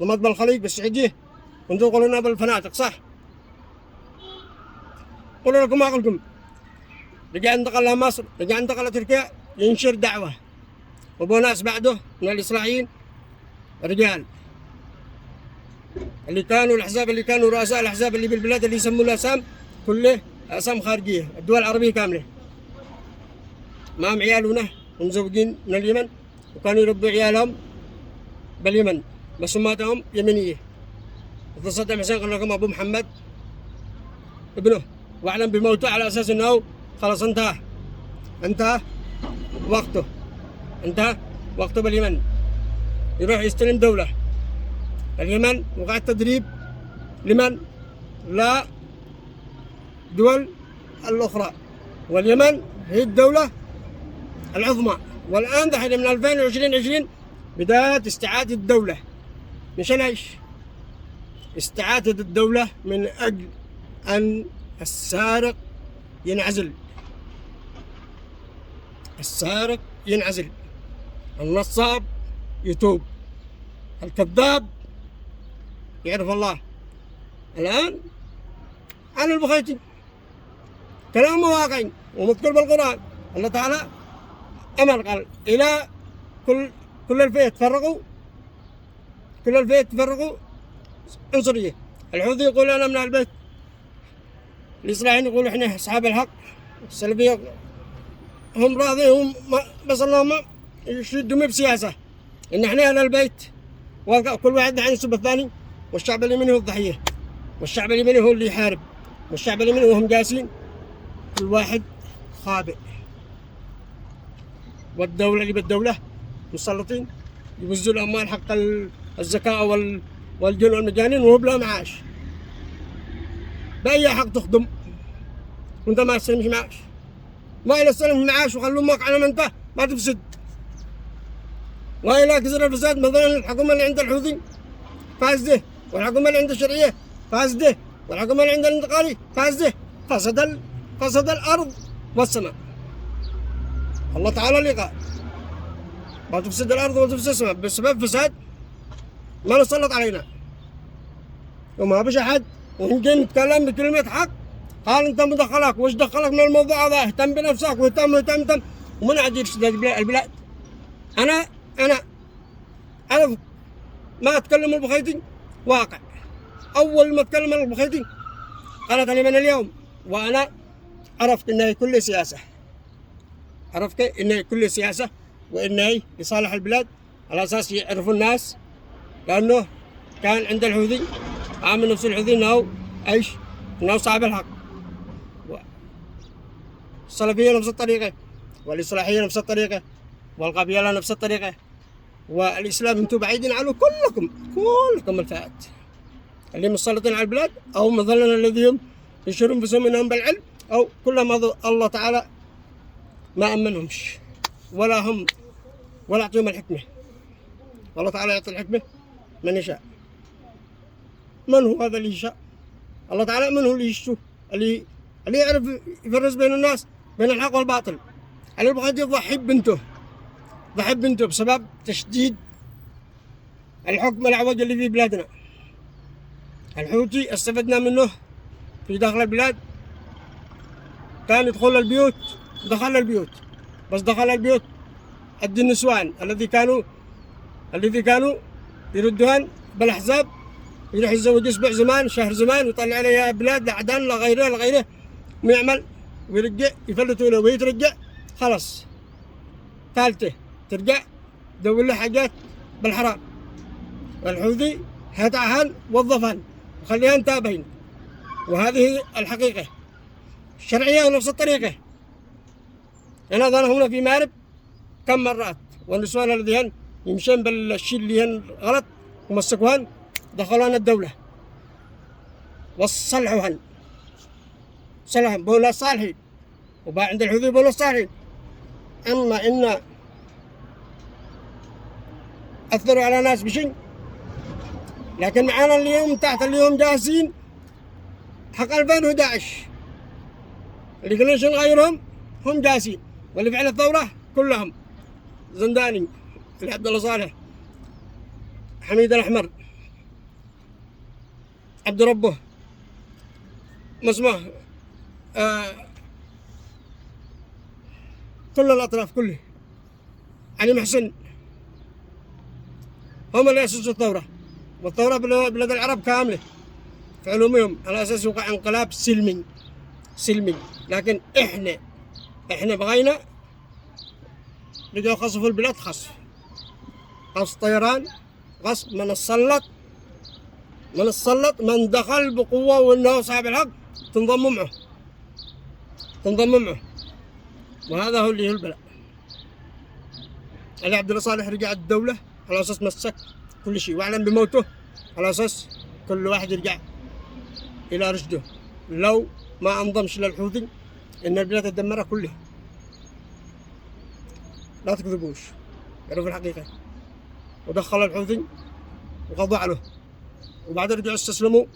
ضمت بالخليج بالسعودية، وانتم تقولون بالفنادق صح؟ قولوا لكم ما أقولكم. رجع انتقل لمصر، رجع انتقل لتركيا ينشر دعوة، وبو ناس بعده من الإصلاحيين رجال اللي كانوا الأحزاب، اللي كانوا رؤساء الأحزاب اللي بالبلاد اللي يسموا الأسام كله أسام خارجية، الدول العربية كاملة معهم عيالنا ومزوجين من اليمن، وكانوا يربوا عيالهم باليمن بس أماتهم يمنية. مثل صدام حسين قال لكم أبو محمد ابنه واعلم بموته على أساس أنه خلاص انتهى وقته باليمن، يروح يستلم دولة. اليمن وقع تدريب لمن؟ لا دول الأخرى، واليمن هي الدولة العظمى. والآن دحين من 2020 بداية استعادة الدولة، مشان ايش؟ استعادة الدولة من أجل أن السارق ينعزل، النصاب يتوب، الكذاب يعرف الله. الآن أنا البخيتي كلامه واقعي ومذكور بالقرآن. الله تعالى أمر قال إلى كل الفئة تفرقوا عنصرية. الحوثي يقول أنا من البيت، الإسرائيليين يقولوا إحنا أصحاب الحق، السلفية هم راضيهم بس اللهم يشدوا بسياسة إن إحنا أهل البيت، وكل واحد ينسب الثاني، والشعب اليمني هو الضحية، والشعب اليمني هو اللي يحارب، والشعب اليمني وهم جالسين كل واحد خابئ. والدولة اللي بالدولة مسلطين يوزوا الأموال حق الزكاة والجن والمجانين وهو بلا معاش. بأي حق تخدم وانت ما تستلمش معاش؟ ما إلى استلم معاش وخلوا أمك على ما انت ما تفسد، وإلى كسر الفساد. مثلا الحكومة اللي عند الحوثي فاسدة، والحكومة اللي عند الشرعية فاسدة، والحكومة اللي عند الانتقالي فاسدة. فسد الأرض والسماء. الله تعالى اللي قال ما تفسد الأرض وتفسد السماء بسبب فساد ما نسلط علينا. وما بش أحد ونجي نتكلم بكلمة حق قال أنت مدخلك، وش دخلك من الموضوع هذا؟ اهتم بنفسك واهتم ومن عاد يفسد البلاد. أنا ما أتكلم البخيتي واقع. أول ما أتكلم البخيتي قالت لي من اليوم، وأنا عرفت إنها كل سياسة، وإنها لصالح البلاد على أساس يعرفوا الناس، لأنه كان عند الحوثي عامل نفس الحوثي إنه صاحب الحق. السلفية نفس الطريقة، والإصلاحية نفس الطريقة، والقبيلة نفس الطريقة، والإسلام انتم بعيدين عنه كلكم الفئات اللي مسلطين على البلاد، أو مثلا الذين يشيرون بسم انهم بالعلم، أو كلهم الله تعالى ما أمنهمش ولا أعطيهم الحكمة. والله تعالى يعطي الحكمة من يشاء. من هو هذا اللي يشاء؟ الله تعالى. من هو اللي يشتو اللي يعرف يفرز بين الناس بين الحق والباطل؟ علي البخيتي ضحي بنته بسبب تشديد الحكم الأعوج اللي في بلادنا. الحوثي استفدنا منه في داخل البلاد، كان يدخل البيوت، دخل البيوت عند النسوان الذي كانوا يردوهن بالأحزاب، يروح يتزوج أسبوع زمان شهر زمان ويطلع عليها بلاد لعدن لغيره ويعمل ويرجع يفلتوا له ويترجع خلاص ثالثة ترجع دور له حاجات بالحرام. والحوثي هتعهن وظفهن وخليهن تابعين، وهذه الحقيقة الشرعية ونفس الطريقة. أنا ظنهم في مارب كم مرات، والنسوان الذين يمشون بالشيء اللي هن غلط ومسكوهن دخلوهن الدولة وصلحوهن بولا صالحين، وبقى عند الحوثي بولا صالحين. أما إن أثروا على ناس بشيء، لكن معانا اليوم تحت اليوم جاهزين حق 2011 اللي قلنا شو نغيرهم هم جاهزين، واللي فعل الثورة كلهم زنداني اللي عبد الله صالح، حميد الأحمر، عبد ربه ما اسمه كل الأطراف كله علي محسن هم اللي أسسوا الثورة، والثورة بلاد العرب كاملة في علومهم على أساس يوقع انقلاب سلمي. لكن إحنا بغينا رجعوا خصفوا البلاد، خصف طيران، غصب من السلط من دخل بقوة وإنه صاحب الحق تنضم معه. وهذا هو اللي هو البلاء. علي عبد الله صالح رجع الدولة على أساس مسك كل شيء وأعلن بموته على أساس كل واحد يرجع إلى رشده. لو ما انضمش للحوثي إن البلاد تدمرها كلها. لا تكذبوش، يعرفوا الحقيقة. ودخل الحوثي وخضع له، وبعدين رجعوا استسلموا،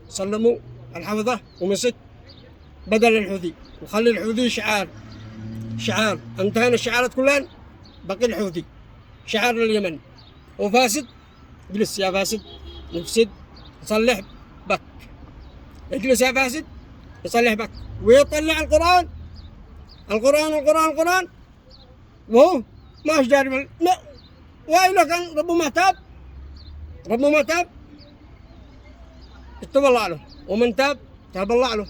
سلموا الحفظة ومسك بدل الحوثي، وخلي الحوثي شعار انتهينا الشعارات كلها، بقي الحوثي شعار لليمن. وفاسد اجلس يا فاسد، نفسد يصلح بك، اجلس يا فاسد يصلح بك. ويطلع القرآن وهو ماش داري وإلا كان ربه ما تاب تاب الله له، ومن تاب الله له.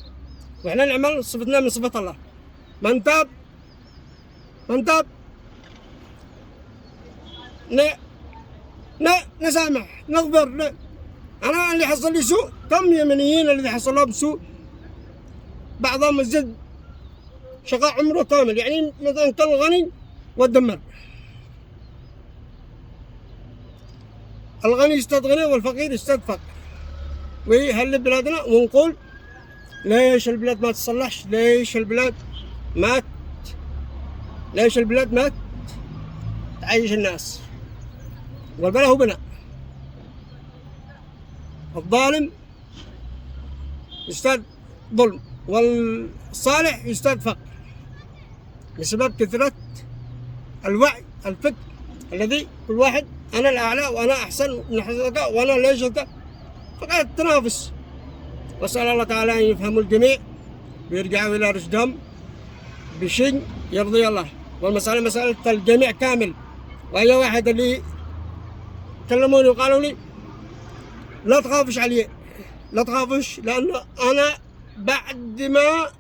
وإحنا نعمل صفتنا من صفة الله، من تاب نسامح نغفر. أنا اللي حصل لي سوء، كم يمنيين الذي حصل لهم سوء بعضهم الزد شقاء عمره كامل، يعني مثلا كان غني والدمر. الغني يستغني والفقير يستدفق. ويهل بلادنا ونقول ليش البلاد ما تصلحش؟ ليش البلاد مات تعيش الناس. والبلاء هو بناء. الظالم يستاد ظلم، والصالح يستاد فقر، بسبب كثرة الوعي الفكر الذي كل واحد أنا الأعلى وأنا أحسن من حضرتك وأنا ليش أنت، فقط تنافس. وأسأل الله تعالى أن يفهموا الجميع ويرجعوا إلى رشدهم بشيء يرضي الله. والمسألة مسألة الجميع كامل. وأي واحد اللي كلموني وقالوا لي لا تخافش علي، لا تخافش، لأنه أنا بعد ما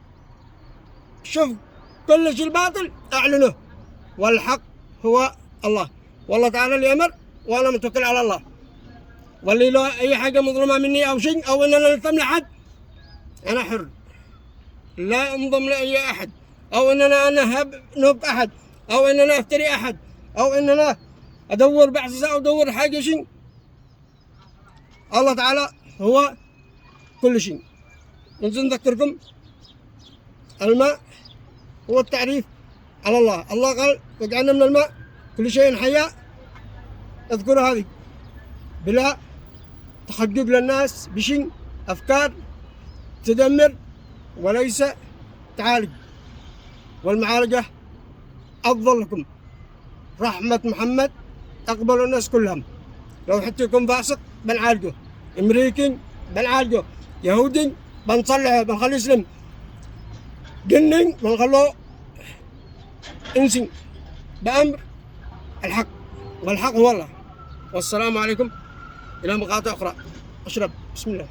شوف كل شيء الباطل أعلنه، والحق هو الله، والله تعالى اللي أمر وأنا متوكل على الله. واللي لو أي حاجة مظلمة مني أو شيء أو إن أنا نلتم لأحد، أنا حر، لا انضم لأي أحد، أو إن أنا نهب أحد، أو إن أنا أفتري أحد، أو إن أنا أدور بعث أو أدور حاجة شيء. الله تعالى هو كل شيء. نذكركم الماء هو التعريف على الله. الله قال وجعلنا من الماء كل شيء حياء. اذكروا هذه بلا تحقق للناس بشيء أفكار تدمر وليس تعالج. والمعالجة أفضل لكم. رحمة محمد أقبل الناس كلهم. لو حتى يكون فاسق بنعالجه، أمريكي بنعالجه، يهودي بنصلحه بنخليه يسلم، جني بنخلوه انسي بأمر الحق، والحق هو الله. والسلام عليكم إلى مقاطع أخرى. أشرب بسم الله.